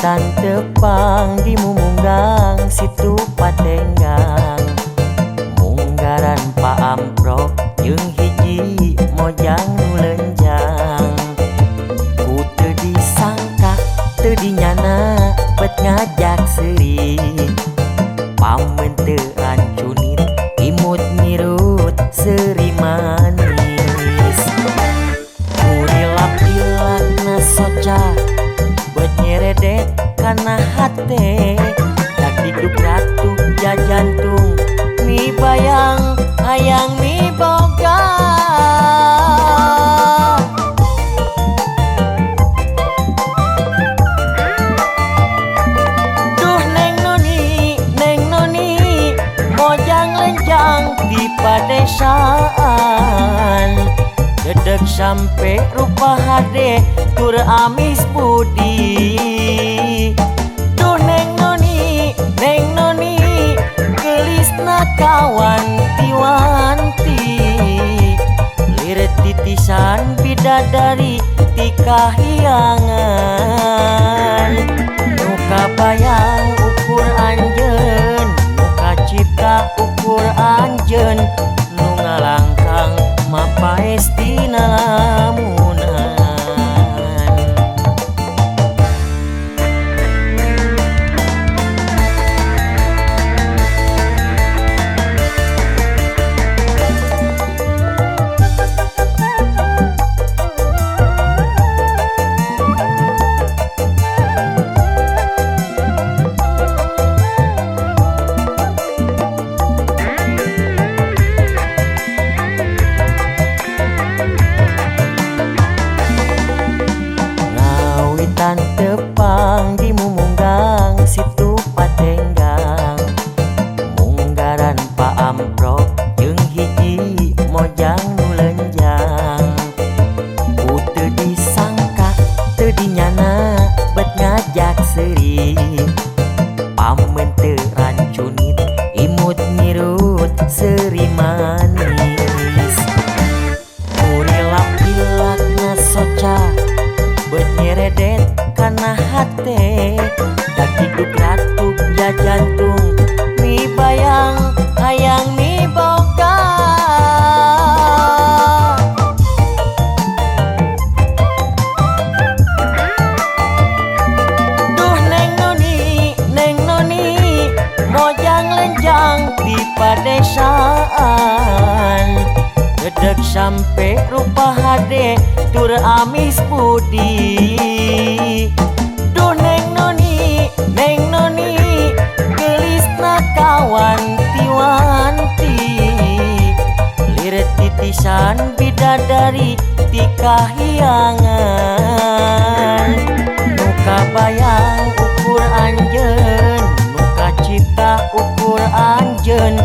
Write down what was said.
Ngawitan tepang di mumunggang situ patenggang munggaran pa amprok jeung hiji mojang nulenjang ku teu disangka teu dinyana bet ngajak seuri pamen teu ancunit imut nyirut seuri manis kurilap-ilakna soca bet nyeredet kana hate dak diduk ratu jajantung mi bayang hayang mi boga duh neng noni mojang lenjang di padesaan dedek sampe rupa hade tur amis budi duh neng noni gelisna kawanti-wanti liret titisan bidadari ti kahyangan nuka bayang ukur anjeun nuka cipta ukur anjeun nu ngalangkang mapaestina lamunan tepang di mumunggang situ patenggang munggaran pa amprok jeung hiji mojang nulenjang ku teu disangka teu dinyana bet ngajak seuri pamen teu rancunit imut nyirut seuri manis kurilap-ilakna soca bet nyeredet kana hate dak diduk ratu jajantung mi bayang hayang mi boga duh neng noni mojang lenjang di padesaan dedek sampe rupa hade tur amis budi duh neng noni gelisna kawanti-wanti liret titisan bidadari ti kahyangan nuka bayang ukur anjeun nuka cipta ukur anjeun